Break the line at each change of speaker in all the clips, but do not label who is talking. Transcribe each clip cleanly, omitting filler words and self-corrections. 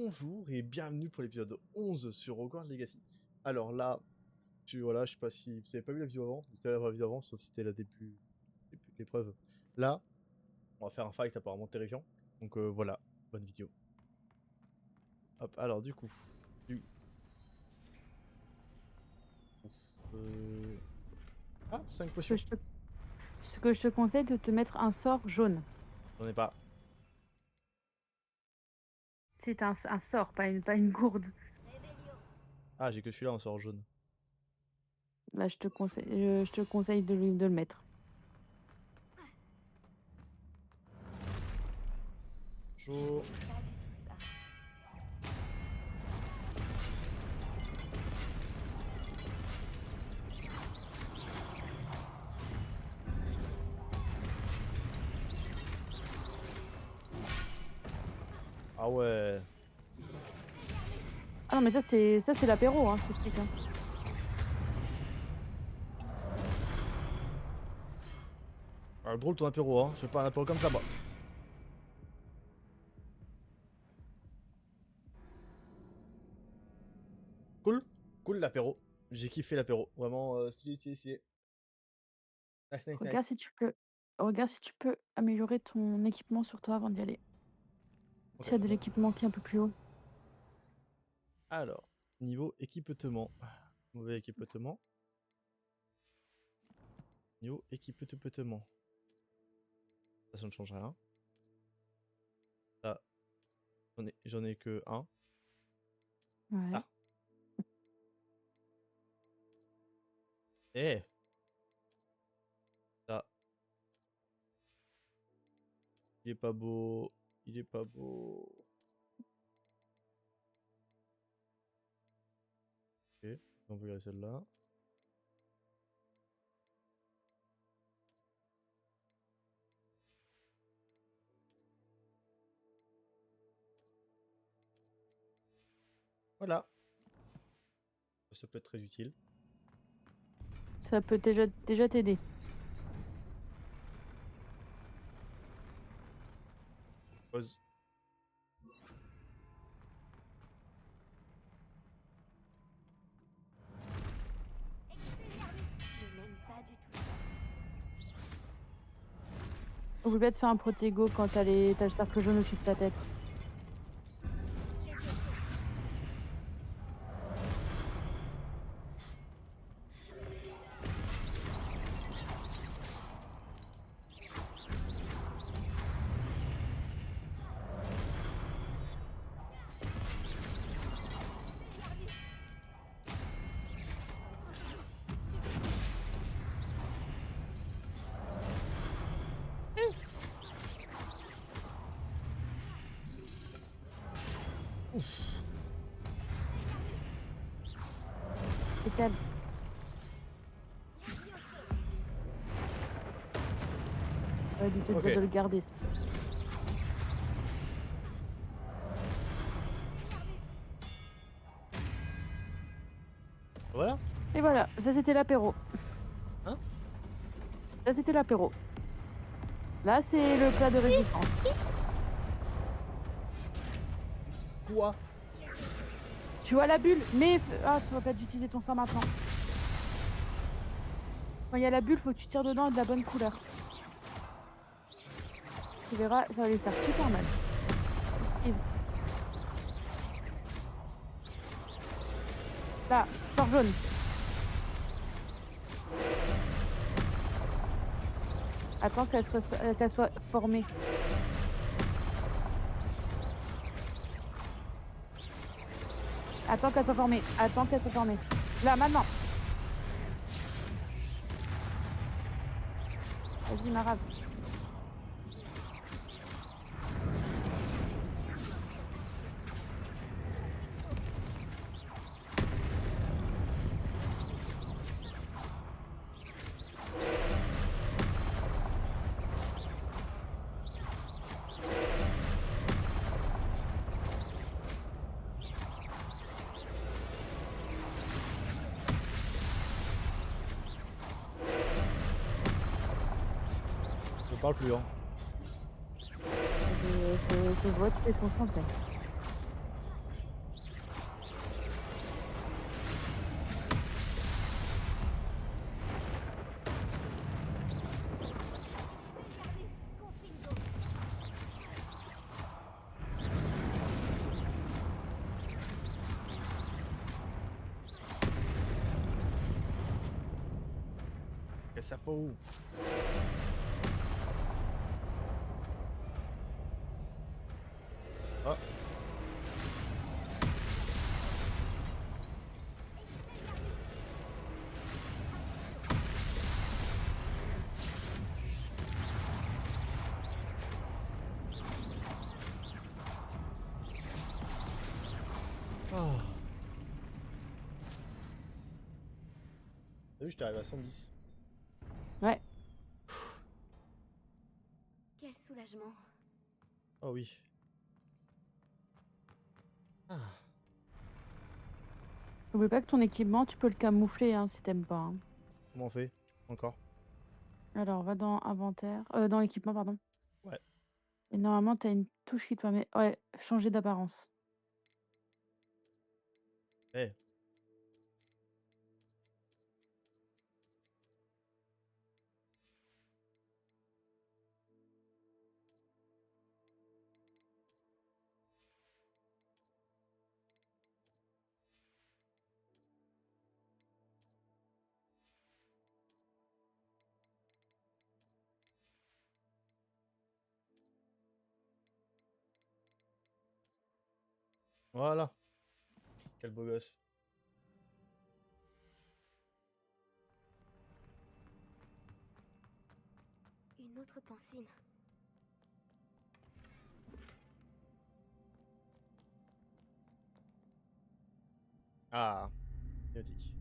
bonjour et bienvenue pour l'épisode 11 sur Hogwarts Legacy. Alors là, voilà, je sais pas si vous avez pas vu la vidéo avant, c'était la vidéo avant, sauf si c'était la début de l'épreuve. Là, on va faire un fight apparemment terrifiant. Donc voilà, bonne vidéo. Hop, alors du coup, du... Ah, 5
Ce que
potions.
je te, ce que je te conseille de te mettre un sort jaune.
J'en ai pas.
C'est un sort, pas une gourde.
Ah, j'ai que celui-là en sort jaune.
Là, je te conseille de le mettre.
Chaud.
Pas du tout ça.
Ah ouais.
Ah non, mais ça c'est l'apéro, hein, je t'explique. Hein.
Ah, drôle ton apéro, hein. Je fais pas un apéro comme ça, moi. Cool. Cool l'apéro. J'ai kiffé l'apéro. Vraiment stylé. Nice.
Regarde si tu peux améliorer ton équipement sur toi avant d'y aller.
Ok.
S'il y a de l'équipement qui est un peu plus haut.
Alors, niveau équipement. Mauvais équipement. Niveau équipement. Ça ne change rien. Ça, j'en ai que un.
Ouais.
Ah. Eh. Ça. Il est pas beau. Il est pas beau. Ok. On va regarder celle-là. Voilà. Ça peut être très utile.
Ça peut déjà t'aider.
Pause.
Je n'aime pas du tout ça.
Oublie pas de faire un protégo quand t'as le cercle jaune au-dessus de ta tête.
Ouf.
Et calme. J'aurais dû te
Ok.
dire de le garder.
Voilà.
Et voilà, ça c'était l'apéro.
Hein?
Ça c'était l'apéro. Là, c'est le plat de résistance.
Quoi?
Tu vois la bulle, mais... Ah, tu vas pas d'utiliser ton sang maintenant. Quand il y a la bulle, faut que tu tires dedans de la bonne couleur. Tu verras, ça va lui faire super mal. Et... Là, sort jaune. Attends qu'elle soit formée. Attends qu'elle soit formée. Attends qu'elle soit formée. Là, maintenant. Vas-y, Marab.
Je parle plus, hein.
Je vois, tu fais ton sang.
ça faut. Ah. Ah. T'as vu, j'étais arrivé à 110.
Ouais.
Quel soulagement.
Oh oui. Ah.
N'oublie pas que ton équipement, tu peux le camoufler hein, si t'aimes pas. Hein.
Comment on fait? Encore?
Alors, va dans inventaire, dans l'équipement, pardon.
Ouais.
Et normalement, t'as une touche qui te permet, ouais, changer d'apparence.
Eh. Voilà. Quel beau gosse.
Une autre pancine.
Ah. Chaotique.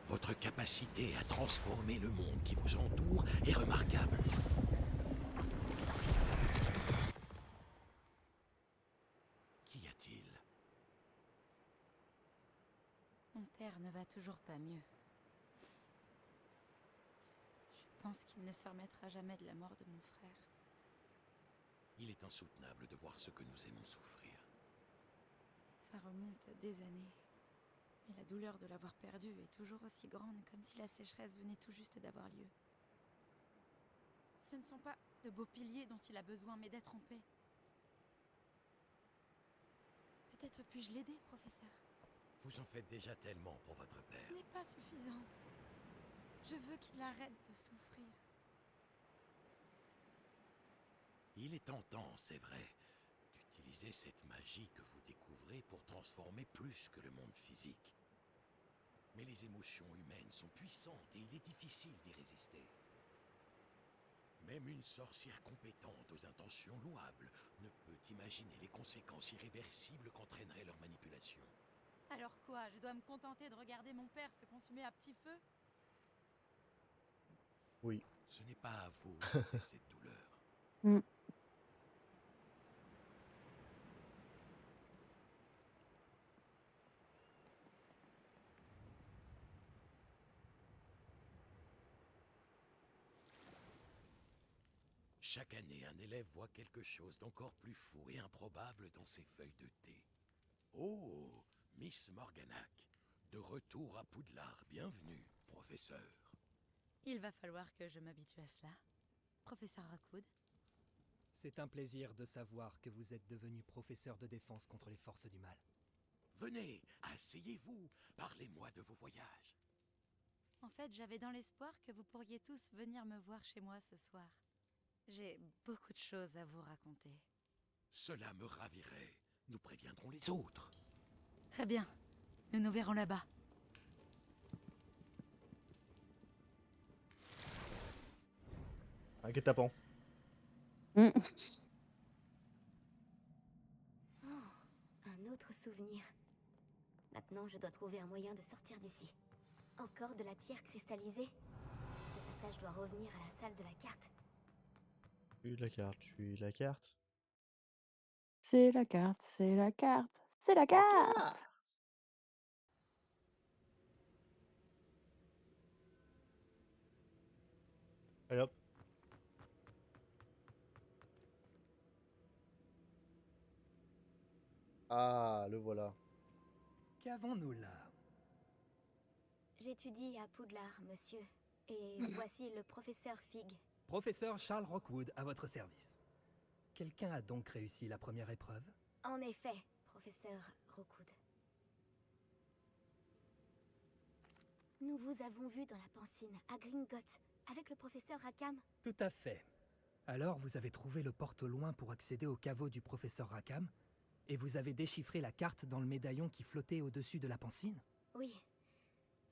Votre capacité à transformer le monde qui vous entoure est remarquable. Qu'y a-t-il?
Mon père ne va toujours pas mieux. Je pense qu'il ne se remettra jamais de la mort de mon frère.
Il est insoutenable de voir ce que nous aimons souffrir.
Ça remonte à des années. Et la douleur de l'avoir perdu est toujours aussi grande, comme si la sécheresse venait tout juste d'avoir lieu. Ce ne sont pas de beaux piliers dont il a besoin, mais d'être en paix. Peut-être puis-je l'aider, professeur?
Vous en faites déjà tellement pour votre père.
Ce n'est pas suffisant. Je veux qu'il arrête de souffrir.
Il est tentant, c'est vrai, d'utiliser cette magie que vous découvrez pour transformer plus que le monde physique. Mais les émotions humaines sont puissantes et il est difficile d'y résister. Même une sorcière compétente aux intentions louables ne peut imaginer les conséquences irréversibles qu'entraînerait leur manipulation.
Alors quoi? Je dois me contenter de regarder mon père se consumer à petit feu?
Oui.
Ce n'est pas à vous d'ôter cette douleur.
Mm.
Chaque année, un élève voit quelque chose d'encore plus fou et improbable dans ses feuilles de thé. Oh, Miss Morganac, de retour à Poudlard, bienvenue, professeur.
Il va falloir que je m'habitue à cela. Professeur Rockwood.
C'est un plaisir de savoir que vous êtes devenu professeur de défense contre les forces du mal.
Venez, asseyez-vous, parlez-moi de vos voyages.
En fait, j'avais dans l'espoir que vous pourriez tous venir me voir chez moi ce soir. J'ai beaucoup de choses à vous raconter.
Cela me ravirait. Nous préviendrons les autres.
Très bien. Nous nous verrons là-bas.
Un guet-apens.
Mm.
Oh, un autre souvenir. Maintenant, je dois trouver un moyen de sortir d'ici. Encore de la pierre cristallisée. Ce passage doit revenir à la salle de la carte.
Suis la carte, suis la carte.
C'est la carte, c'est la carte, c'est la carte.
Allez hop. Ah, le voilà.
Qu'avons-nous là?
J'étudie à Poudlard, monsieur. Et voici le professeur Fig.
Professeur Charles Rockwood, à votre service. Quelqu'un a donc réussi la première épreuve?
En effet, professeur Rookwood. Nous vous avons vu dans la Pancine, à Gringotts, avec le professeur Rackham.
Tout à fait. Alors vous avez trouvé le porte au loin pour accéder au caveau du professeur Rackham? Et vous avez déchiffré la carte dans le médaillon qui flottait au-dessus de la pancine?
Oui.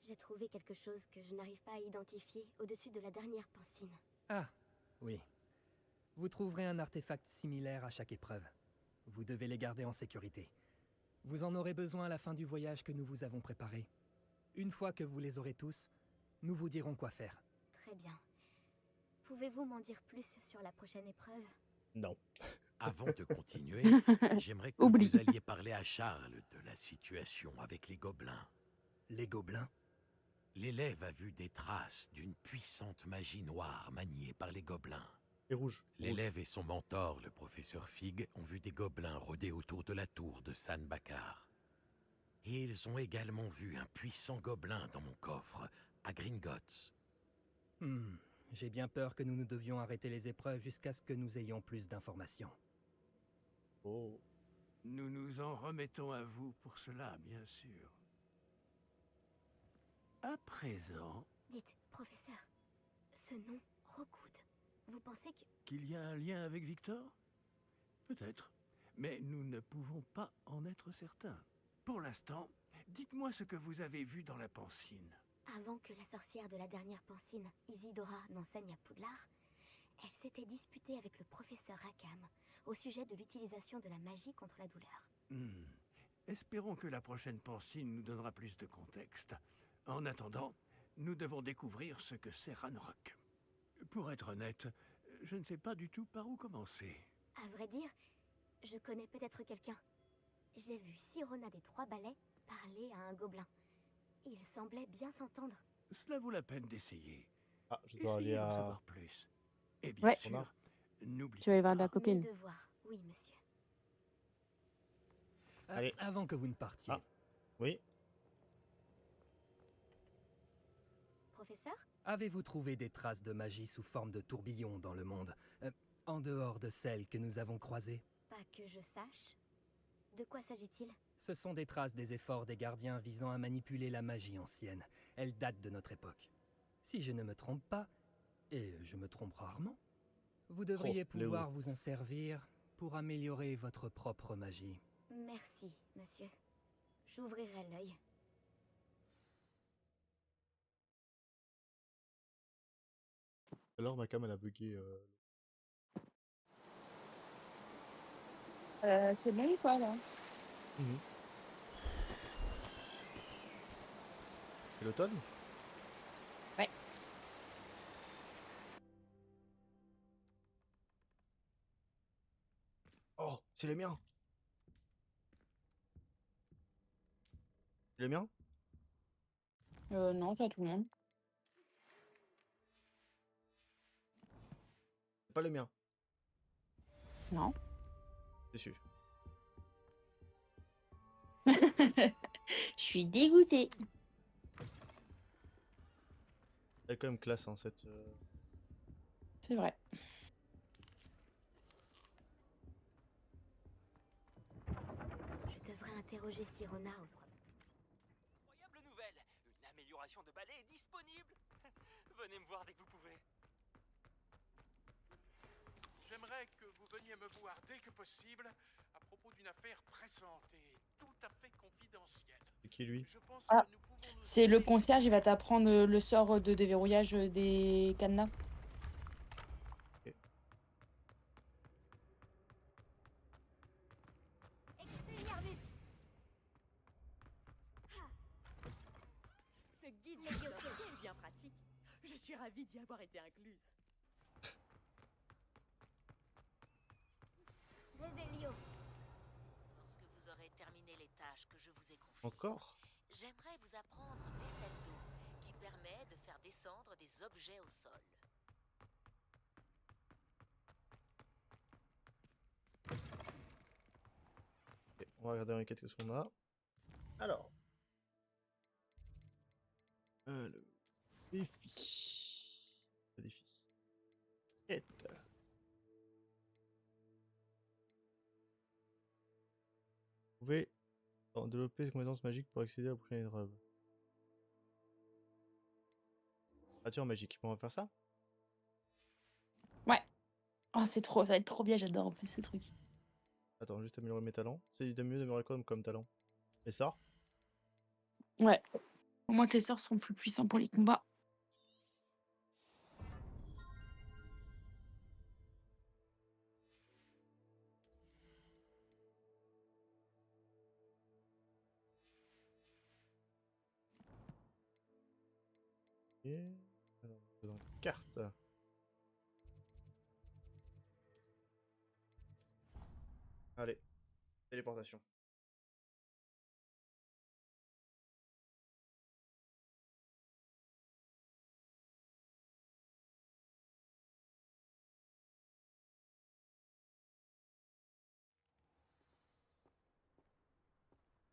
J'ai trouvé quelque chose que je n'arrive pas à identifier au-dessus de la dernière Pancine.
Ah, oui. Vous trouverez un artefact similaire à chaque épreuve. Vous devez les garder en sécurité. Vous en aurez besoin à la fin du voyage que nous vous avons préparé. Une fois que vous les aurez tous, nous vous dirons quoi faire.
Très bien. Pouvez-vous m'en dire plus sur la prochaine épreuve?
Non.
Avant de continuer, j'aimerais que
Oublie.
vous alliez parler à Charles de la situation avec les gobelins.
Les gobelins?
L'élève a vu des traces d'une puissante magie noire maniée par les gobelins.
Et rouge.
L'élève et son mentor, le professeur Fig, ont vu des gobelins rôder autour de la tour de San Bakar. Et ils ont également vu un puissant gobelin dans mon coffre, à Gringotts.
J'ai bien peur que nous ne devions arrêter les épreuves jusqu'à ce que nous ayons plus d'informations.
Oh.
Nous nous en remettons à vous pour cela, bien sûr. À présent,
Dites, professeur, ce nom, Rookwood, vous pensez que...
qu'il y a un lien avec Victor? Peut-être, mais nous ne pouvons pas en être certains. Pour l'instant, dites-moi ce que vous avez vu dans la Pancine.
Avant que la sorcière de la dernière Pancine, Isidora, n'enseigne à Poudlard, elle s'était disputée avec le professeur Rackham au sujet de l'utilisation de la magie contre la douleur.
Espérons que la prochaine Pancine nous donnera plus de contexte. En attendant, nous devons découvrir ce que c'est Ranrock. Pour être honnête, je ne sais pas du tout par où commencer.
À vrai dire, je connais peut-être quelqu'un. J'ai vu Sirona des Trois Balais parler à un gobelin. Il semblait bien s'entendre.
Cela vaut la peine d'essayer.
Ah, je dois
Essayez
aller
d'en
à...
savoir plus. Et bien
Ouais.
sûr, n'oubliez
Tu vas y voir
pas.
la copine.
Mes devoirs, oui, monsieur.
Allez.
Avant que vous ne partiez,
Ah. Oui.
Professeur?
avez-vous trouvé des traces de magie sous forme de tourbillon dans le monde, en dehors de celles que nous avons croisées?
Pas que je sache. De quoi s'agit-il?
Ce sont des traces des efforts des gardiens visant à manipuler la magie ancienne. Elles datent de notre époque. Si je ne me trompe pas, et je me trompe rarement, vous devriez
Léo.
pouvoir vous en servir pour améliorer votre propre magie.
Merci, monsieur. J'ouvrirai l'œil.
Alors ma cam elle a bugué.
C'est bon ou pas là?
C'est l'automne?
Ouais.
Oh, c'est les miens. C'est les miens?
Non, c'est à tout le monde.
C'est pas les miens.
Non.
Déçu.
Je suis dégoûtée.
Elle est quand même classe hein, cette.
C'est vrai.
Je devrais interroger Sirona aux Trois.
Incroyable nouvelle! Une amélioration de balai est disponible! Venez me voir dès que vous pouvez.
J'aimerais que vous veniez me voir dès que possible à propos d'une affaire pressante et tout à fait confidentielle.
C'est qui lui?
Je pense
Ah,
que nous pouvons nous
c'est le
aider.
concierge, il va t'apprendre le sort de déverrouillage des cadenas.
Expelliarmus!
Ce guide est bien pratique. Je suis ravie d'y avoir été incluse.
Revelio!
tâche que je vous ai confiée.
Encore?
J'aimerais vous apprendre Descendo, qui permet de faire descendre des objets au sol.
Ok, on va regarder dans les quêtes que ce qu'on a. Alors. Le défi. Le défi. Quête. Vous pouvez développer des compétences magiques pour accéder à la prochaine épreuve. Créature magique. Bon, on va faire ça?
Ouais. Oh, c'est trop, ça va être trop bien, j'adore en plus ce truc.
Attends, juste améliorer mes talents. C'est mieux d'améliorer quoi comme talent? Les sorts?
Ouais. Au moins tes sorts sont plus puissants pour les combats.
Et... Alors, c'est dans carte. Allez, téléportation.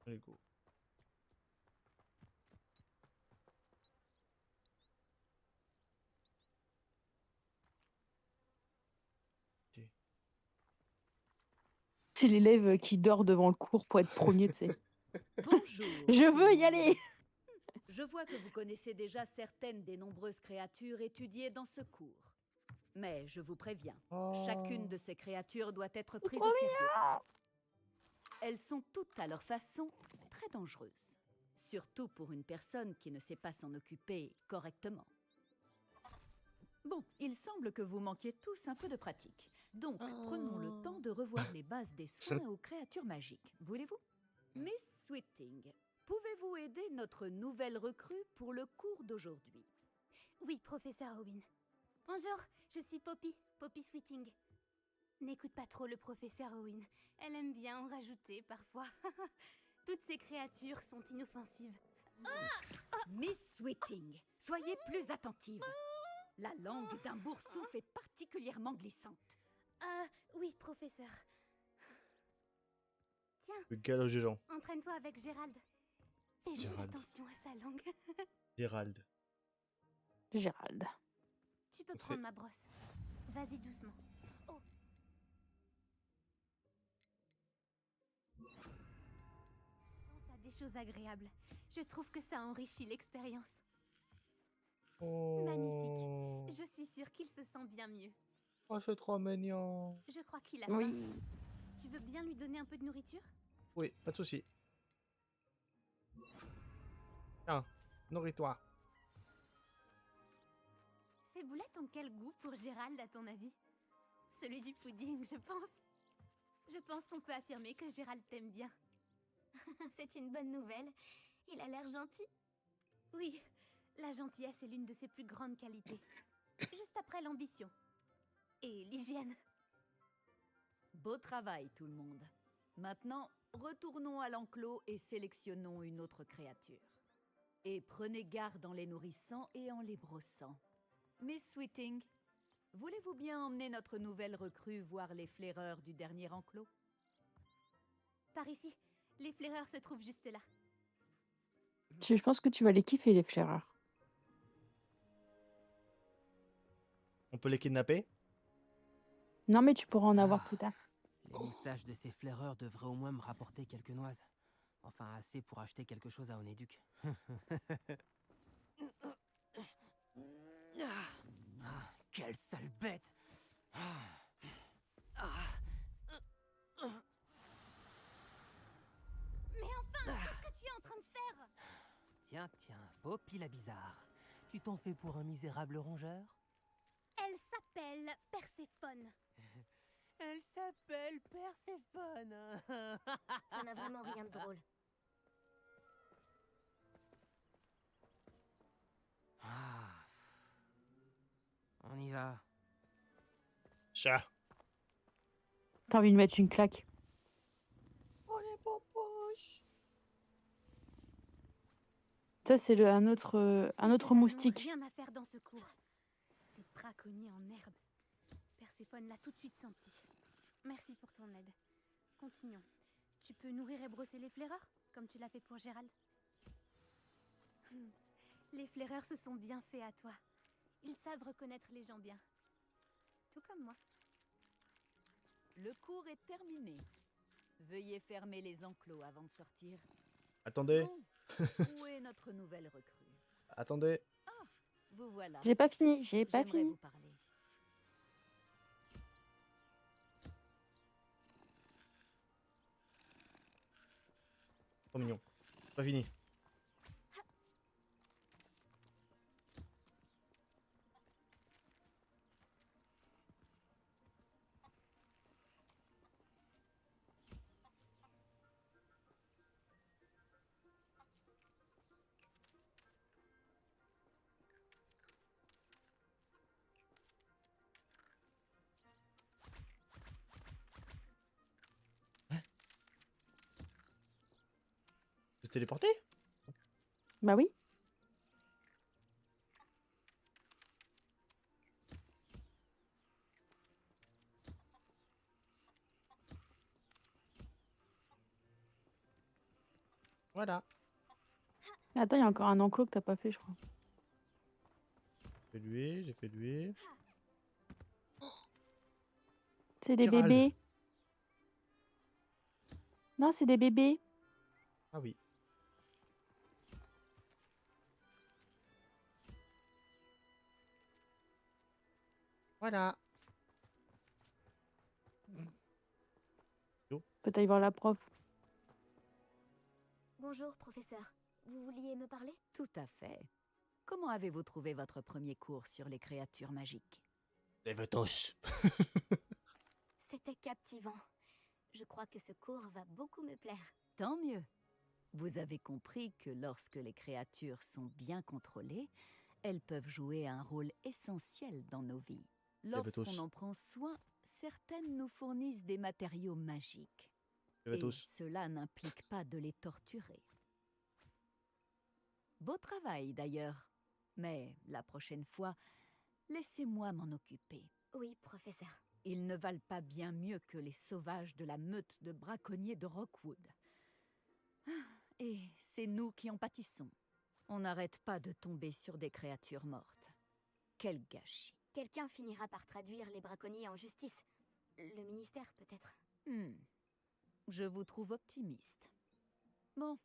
Allez, go. Ok.
C'est l'élève qui dort devant le cours pour être premier, tu sais.
Bonjour.
Je
tout
veux
le
y aller.
monde. Je vois que vous connaissez déjà certaines des nombreuses créatures étudiées dans ce cours. Mais je vous préviens, chacune
Oh.
de ces créatures doit être
C'est
prise
trop
au sérieux.
bien.
Elles sont toutes à leur façon très dangereuses. Surtout pour une personne qui ne sait pas s'en occuper correctement. Bon, il semble que vous manquiez tous un peu de pratique. Donc, prenons le temps de revoir les bases des soins aux créatures magiques. Voulez-vous? Miss Sweeting, pouvez-vous aider notre nouvelle recrue pour le cours d'aujourd'hui?
Oui, professeur Owen. Bonjour, je suis Poppy, Poppy Sweeting. N'écoute pas trop le professeur Owen. Elle aime bien en rajouter parfois. Toutes ces créatures sont inoffensives.
Miss Sweeting, soyez plus attentive. La langue d'un boursouf est particulièrement glissante.
Oui, professeur. Tiens,
Le galop des gens.
entraîne-toi avec Gérald. Fais juste
Gérald.
attention à sa langue.
Gérald.
Gérald.
Tu peux
Donc
prendre ma brosse. Vas-y doucement. Oh. Pense à des choses agréables. Je trouve que ça enrichit l'expérience. Magnifique. Je suis sûre qu'il se sent bien mieux.
Oh, c'est trop mignon.
Je crois qu'il a
Oui.
faim. Tu veux bien lui donner un peu de nourriture?
Oui, pas de souci. Tiens, nourris-toi.
Ces boulettes ont quel goût pour Gérald, à ton avis? Celui du pudding, je pense. Je pense qu'on peut affirmer que Gérald t'aime bien. C'est une bonne nouvelle. Il a l'air gentil. Oui, la gentillesse est l'une de ses plus grandes qualités. Juste après l'ambition. Et l'hygiène.
Beau travail, tout le monde. Maintenant, retournons à l'enclos et sélectionnons une autre créature. Et prenez garde en les nourrissant et en les brossant. Miss Sweeting, voulez-vous bien emmener notre nouvelle recrue voir les flaireurs du dernier enclos?
Par ici, les flaireurs se trouvent juste là.
Je pense que tu vas les kiffer, les flaireurs.
On peut les kidnapper?
Non, mais tu pourras en avoir plus tard.
Les moustaches de ces flaireurs devraient au moins me rapporter quelques noises. Enfin, assez pour acheter quelque chose à Onéduc. Quelle sale bête!
Mais enfin, qu'est-ce que tu es en train de faire?
Tiens, Poppy la bizarre. Tu t'en fais pour un misérable rongeur?
Elle s'appelle Perséphone.
Elle s'appelle Perséphone.
Ça n'a vraiment rien de drôle.
On y va.
Chat.
T'as envie de mettre une claque.
Oh les popoches.
Ça, c'est un autre
C'était
moustique.
rien à faire dans ce cours. Des braconniers en herbe. Perséphone l'a tout de suite senti. Merci pour ton aide. Continuons. Tu peux nourrir et brosser les flaireurs, comme tu l'as fait pour Gérald. Les flaireurs se sont bien faits à toi. Ils savent reconnaître les gens bien. Tout comme moi.
Le cours est terminé. Veuillez fermer les enclos avant de sortir.
Attendez.
Bon, où est notre nouvelle recrue?
Attendez.
Vous voilà.
J'ai pas fini, j'ai pas
J'aimerais
fini.
vous parler.
Trop mignon. Pas fini. Je peux se téléporter?
Bah oui.
Voilà.
Attends, il y a encore un enclos que t'as pas fait, je crois.
J'ai fait lui, j'ai fait lui.
C'est des
Gérald.
bébés. Non, c'est des bébés.
Ah oui. Voilà.
Peut-être aller voir la prof.
Bonjour, professeur. Vous vouliez me parler?
Tout à fait. Comment avez-vous trouvé votre premier cours sur les créatures magiques?
Les veut tous.
C'était captivant. Je crois que ce cours va beaucoup me plaire.
Tant mieux. Vous avez compris que lorsque les créatures sont bien contrôlées, elles peuvent jouer un rôle essentiel dans nos vies. Lorsqu'on en prend soin, certaines nous fournissent des matériaux magiques. Et cela n'implique pas de les torturer. Beau travail d'ailleurs. Mais la prochaine fois, laissez-moi m'en occuper.
Oui, professeur.
Ils ne valent pas bien mieux que les sauvages de la meute de braconniers de Rockwood. Et c'est nous qui en pâtissons. On n'arrête pas de tomber sur des créatures mortes. Quel gâchis.
Quelqu'un finira par traduire les braconniers en justice. Le ministère, peut-être.
Je vous trouve optimiste. Bon.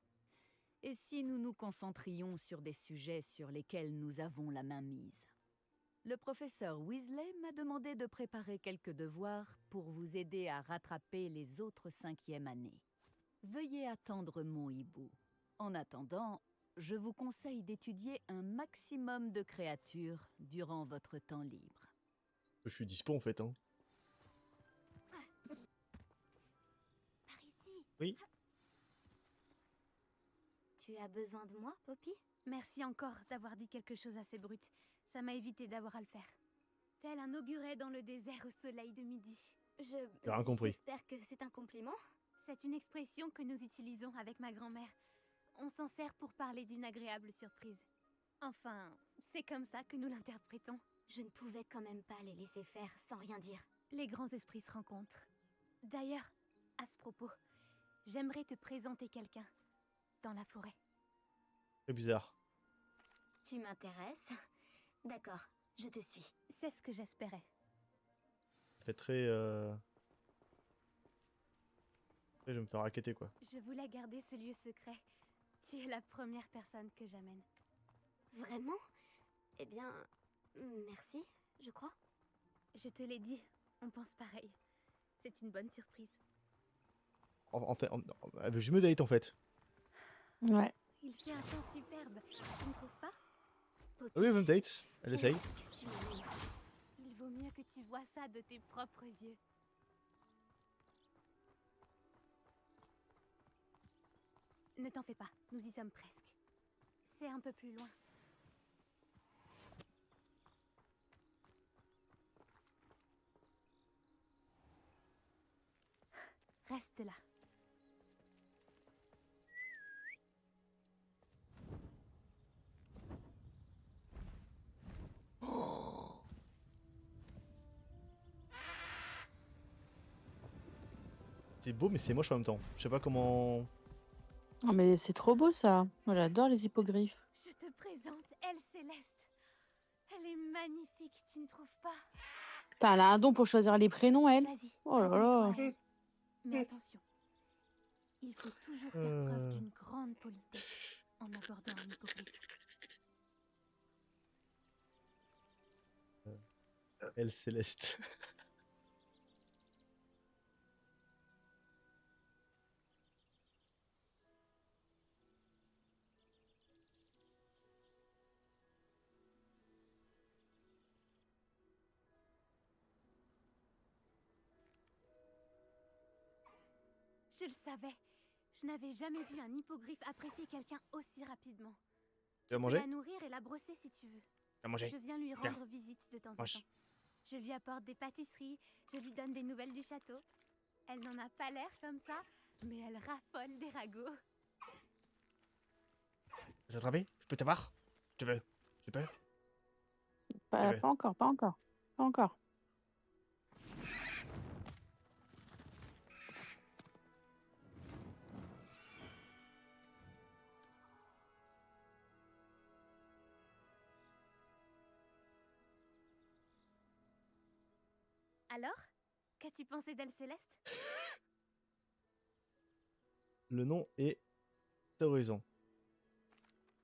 Et si nous nous concentrions sur des sujets sur lesquels nous avons la main mise? Le professeur Weasley m'a demandé de préparer quelques devoirs pour vous aider à rattraper les autres 5e années. Veuillez attendre mon hibou. En attendant, je vous conseille d'étudier un maximum de créatures durant votre temps libre.
Je suis dispo en fait, hein.
Par ici.
Oui.
Tu as besoin de moi, Poppy? Merci encore d'avoir dit quelque chose assez brut. Ça m'a évité d'avoir à le faire. Tel un auguret dans le désert au soleil de midi.
J'ai rien compris.
J'espère que c'est un compliment. C'est une expression que nous utilisons avec ma grand-mère. On s'en sert pour parler d'une agréable surprise. Enfin, c'est comme ça que nous l'interprétons. Je ne pouvais quand même pas les laisser faire sans rien dire. Les grands esprits se rencontrent. D'ailleurs, à ce propos, j'aimerais te présenter quelqu'un dans la forêt.
C'est bizarre.
Tu m'intéresses? D'accord, je te suis. C'est ce que j'espérais.
Ça fait très... Je vais me faire racketter quoi.
Je voulais garder ce lieu secret. Tu es la première personne que j'amène. Vraiment? Eh bien, merci, je crois. Je te l'ai dit, on pense pareil. C'est une bonne surprise.
En fait, elle veut juste me date en fait.
Ouais.
Il fait un temps superbe, tu ne trouves pas?
Oui, elle veut me date. Elle essaye.
Il vaut mieux que tu vois ça de tes propres yeux. Ne t'en fais pas, nous y sommes presque. C'est un peu plus loin. Reste là.
C'est beau, mais c'est moche en même temps. Je sais pas comment.
Oh, mais c'est trop beau ça. Moi j'adore les hippogriffes.
Je te présente Elle Céleste. Elle est magnifique, tu ne trouves pas?
Putain, elle a un don pour choisir les prénoms, elle.
Vas-y,
Oh là
présente-toi
là.
à elle. Mais attention, il faut toujours faire preuve d'une grande politesse en abordant un hippogriffe.
Elle Céleste.
Je le savais. Je n'avais jamais vu un hippogriffe apprécier quelqu'un aussi rapidement.
Tu vas
peux
manger?
la nourrir et la brosser si tu veux.
Tu vas manger?
Je viens lui
Viens.
rendre visite de temps en
Mange.
temps. Je lui apporte des pâtisseries, je lui donne des nouvelles du château. Elle n'en a pas l'air comme ça, mais elle raffole des ragots.
T'as attrapé? Je peux t'avoir? Tu veux? Tu peux?
Pas encore, pas encore. Pas encore.
Alors, qu'as-tu pensé d'Elle Céleste?
Le nom est terrorisant.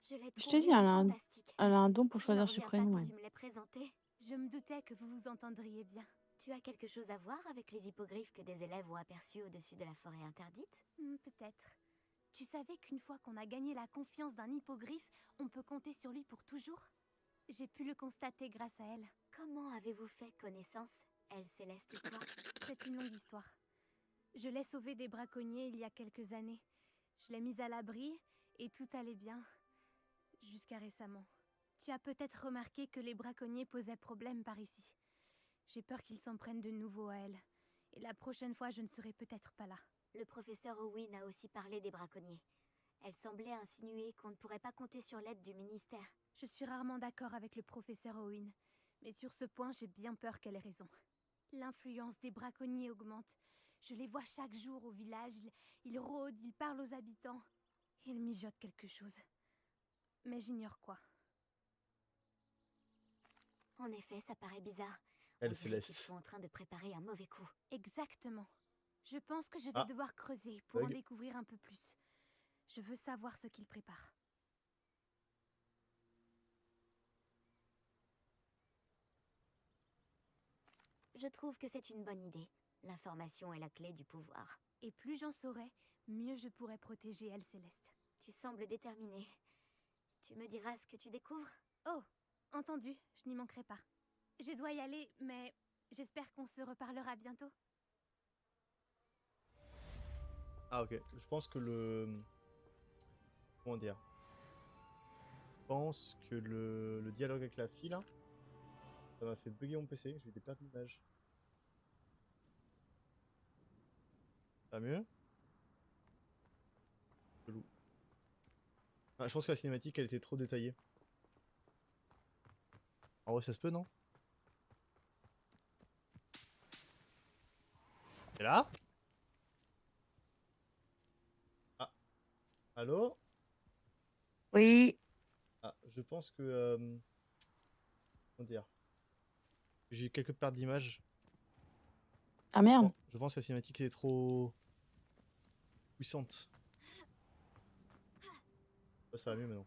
Je l'ai
Je t'ai
trouvée
dit,
fantastique.
elle a un don pour
Je n'en
choisir ses
reviens pas
prénoms,
que
elle.
tu me l'aies présentée. Je me doutais que vous vous entendriez bien.
Tu as quelque chose à voir avec les hippogriffes que des élèves ont aperçus au-dessus de la forêt interdite?
Peut-être. Tu savais qu'une fois qu'on a gagné la confiance d'un hippogriffe, on peut compter sur lui pour toujours? J'ai pu le constater grâce à elle.
Comment avez-vous fait connaissance, Elle Céleste et toi?
C'est une longue histoire. Je l'ai sauvée des braconniers il y a quelques années. Je l'ai mise à l'abri et tout allait bien. Jusqu'à récemment. Tu as peut-être remarqué que les braconniers posaient problème par ici. J'ai peur qu'ils s'en prennent de nouveau à elle. Et la prochaine fois, je ne serai peut-être pas là.
Le professeur Owen a aussi parlé des braconniers. Elle semblait insinuer qu'on ne pourrait pas compter sur l'aide du ministère.
Je suis rarement d'accord avec le professeur Owen. Mais sur ce point, j'ai bien peur qu'elle ait raison. L'influence des braconniers augmente. Je les vois chaque jour au village. Ils rôdent, ils parlent aux habitants. Ils mijotent quelque chose. Mais j'ignore quoi.
En effet, ça paraît bizarre.
Elle
On dirait
Céleste.
qu'ils sont en train de préparer un mauvais coup.
Exactement. Je pense que je vais devoir creuser pour en
Bug.
découvrir un peu plus. Je veux savoir ce qu'ils préparent.
Je trouve que c'est une bonne idée. L'information est la clé du pouvoir.
Et plus j'en saurai, mieux je pourrai protéger Elle Céleste.
Tu sembles déterminé. Tu me diras ce que tu découvres?
Oh, entendu, je n'y manquerai pas. Je dois y aller, mais j'espère qu'on se reparlera bientôt.
Ah ok, je pense que le... Comment dire? Je pense que le dialogue avec la fille là, ça m'a fait bugger mon PC, j'ai eu des pertes d'image. Pas mieux? Chelou. Ah, je pense que la cinématique elle était trop détaillée. En vrai ça se peut non? Et là? Ah. Allô?
Oui.
Ah, je pense que... comment dire? J'ai eu quelques pertes d'image.
Ah merde.
Je pense que la cinématique est trop... puissante. Ça va mieux maintenant.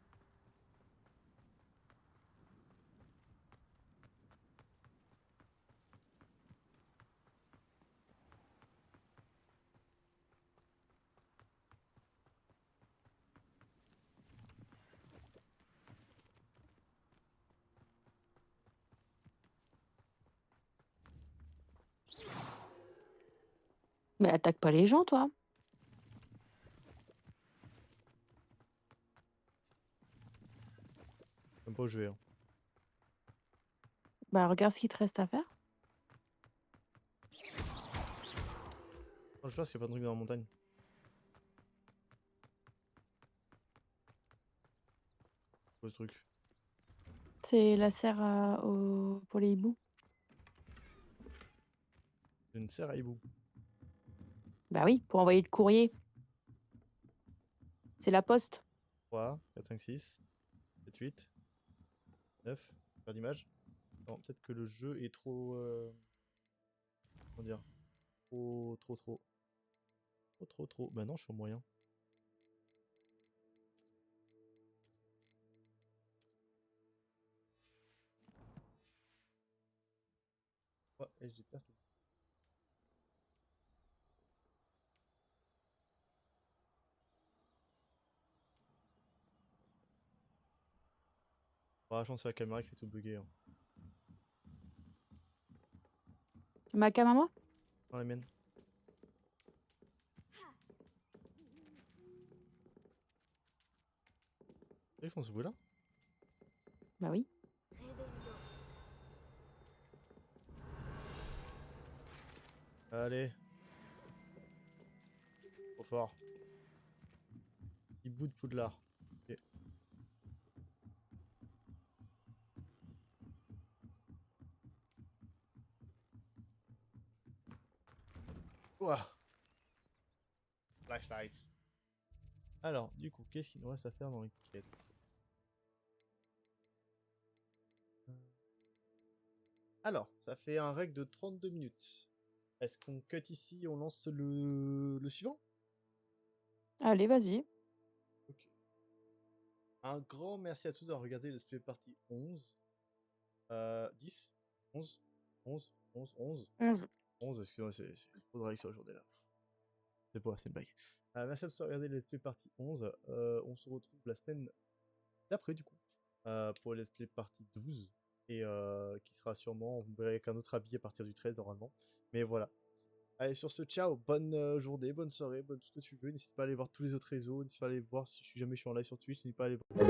Mais attaque pas les gens, toi.
Même pas où je vais. Hein.
Bah regarde ce qu'il te reste à faire.
Oh, je pense qu'il y a pas de truc dans la montagne. Quoi ce truc?
C'est la serre pour les hiboux.
Une serre à hibou.
Bah oui, pour envoyer le courrier. C'est la poste.
3, 4, 5, 6, 7, 8, 9. Pas d'image. Non, peut-être que le jeu est trop... comment dire? Trop. Bah non, je suis au moyen. Ouais, et j'ai perdu. Ah, je pense que c'est la caméra qui fait tout bugger. Hein.
Ma cam à moi?
Dans la mienne. Ils font ce bruit là?
Bah oui.
Allez. Trop fort. Il bout de Poudlard. Ok. Ouah. Flashlight. Alors, du coup, qu'est-ce qu'il nous reste à faire dans les quêtes? Alors, ça fait un règle de 32 minutes. Est-ce qu'on cut ici et on lance le suivant?
Allez, vas-y.
Ok. Un grand merci à tous d'avoir regardé Let's Play partie 11. 10 11 11 11 11
11.
11, excusez-moi, c'est trop de règles sur aujourd'hui là. C'est pas, c'est une blague. Merci à tous d'avoir regardé Let's Play partie 11. On se retrouve la semaine d'après du coup pour Let's Play partie 12 et qui sera sûrement, vous verrez, avec un autre habit à partir du 13 normalement. Mais voilà. Allez, sur ce, ciao, bonne journée, bonne soirée, bonne tout ce que tu veux. N'hésite pas à aller voir tous les autres réseaux, n'hésite pas à aller voir si jamais je suis en live sur Twitch, n'hésite pas à aller voir.